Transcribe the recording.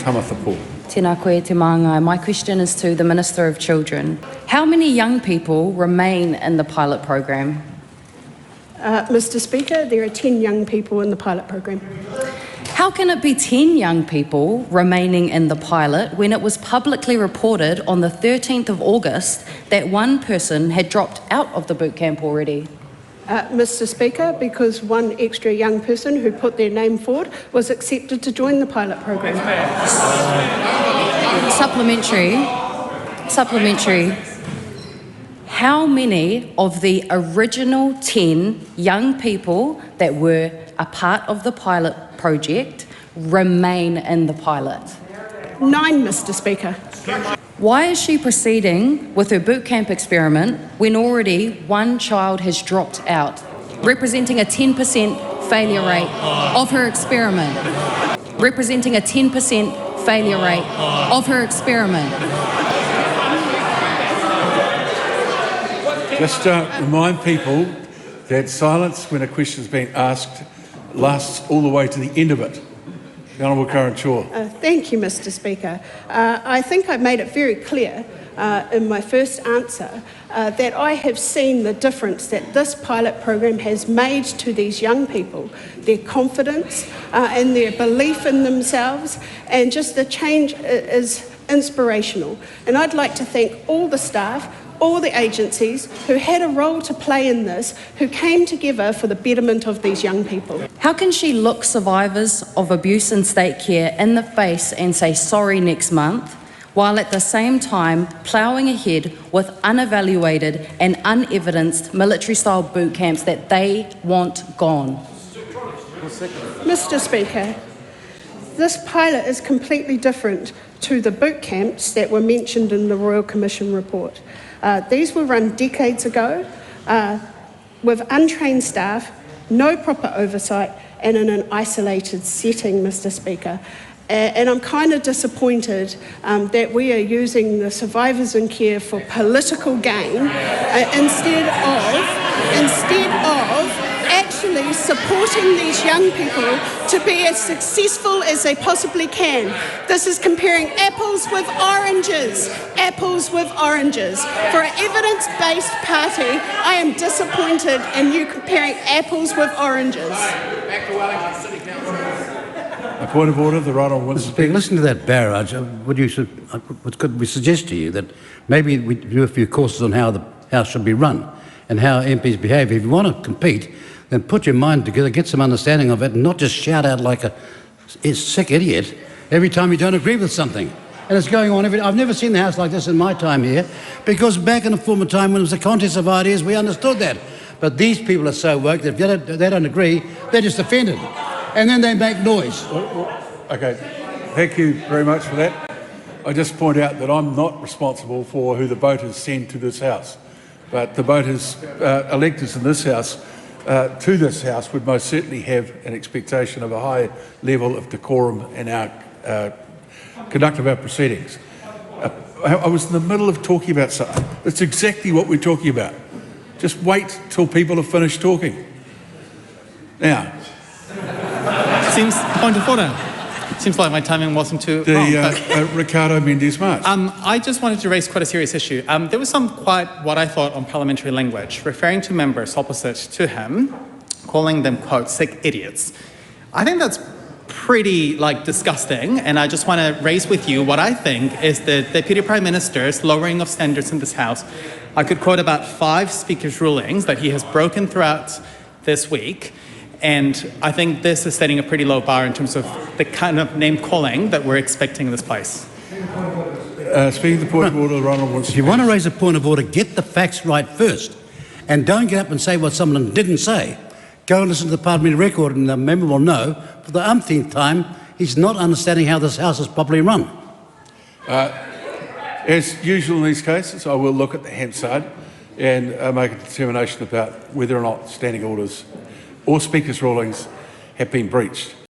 Tamathapo. Tēnā koe te māngai. My question is to the Minister of Children. How many young people remain in the pilot program? Mr. Speaker, there are 10 young people in the pilot program. How can it be 10 young people remaining in the pilot when it was publicly reported on the 13th of August that one person had dropped out of the boot camp already? Mr. Speaker, because one extra young person who put their name forward was accepted to join the pilot program. Supplementary. How many of the original 10 young people that were a part of the pilot project remain in the pilot? 9, Mr. Speaker. Why is she proceeding with her boot camp experiment when already one child has dropped out, representing a 10% failure rate of her experiment? Representing a 10% failure rate of her experiment. Just remind people that silence when a question is being asked lasts all the way to the end of it. The Honourable Chhour. Thank you, Mr. Speaker. I think I made it very clear in my first answer that I have seen the difference that this pilot program has made to these young people, their confidence and their belief in themselves, and just the change is inspirational. And I'd like to thank all the staff, all the agencies who had a role to play in this, who came together for the betterment of these young people. How can she look survivors of abuse in state care in the face and say sorry next month, while at the same time ploughing ahead with unevaluated and unevidenced military-style boot camps that they want gone? Mr. Speaker, this pilot is completely different to the boot camps that were mentioned in the Royal Commission report. These were run decades ago with untrained staff, no proper oversight, and in an isolated setting, Mr. Speaker. And I'm kind of disappointed that we are using the survivors in care for political gain instead of actually supporting these young people to be as successful as they possibly can. This is comparing apples with oranges. Apples with oranges. For an evidence-based party, I am disappointed in you comparing apples with oranges. Back to Wellington City Council. A point of order, the right on Winston Peters. Listen to that barrage. What could we suggest to you that maybe we do a few courses on how the House should be run and how MPs behave. If you want to compete, then put your mind together, get some understanding of it, and not just shout out like a sick idiot every time you don't agree with something. And it's going on I've never seen the House like this in my time here, because back in a former time when it was a contest of ideas, we understood that. But these people are so woke that if they don't agree, they're just offended. And then they make noise. Okay, thank you very much for that. I just point out that I'm not responsible for who the voters send to this House, but the voters, electors in this House, to this House would most certainly have an expectation of a high level of decorum in our conduct of our proceedings. I was in the middle of talking about something. That's exactly what we're talking about. Just wait till people have finished talking. Now. Seems point of order. Seems like my timing wasn't too long. Ricardo Mendes-March. I just wanted to raise quite a serious issue. There was some quite, what I thought, unparliamentary language, referring to members opposite to him, calling them, quote, sick idiots. I think that's pretty, disgusting, and I just want to raise with you what I think is the Deputy Prime Minister's lowering of standards in this House. I could quote about 5 Speaker's rulings that he has broken throughout this week, and I think this is setting a pretty low bar in terms of the kind of name-calling that we're expecting in this place. Speaking of the point of order, Ronald Winston. If you want to raise a point of order, get the facts right first. And don't get up and say what someone didn't say. Go and listen to the parliamentary record and the member will know, for the umpteenth time, he's not understanding how this House is properly run. As usual in these cases, I will look at the Hansard and make a determination about whether or not standing orders or Speaker's rulings have been breached.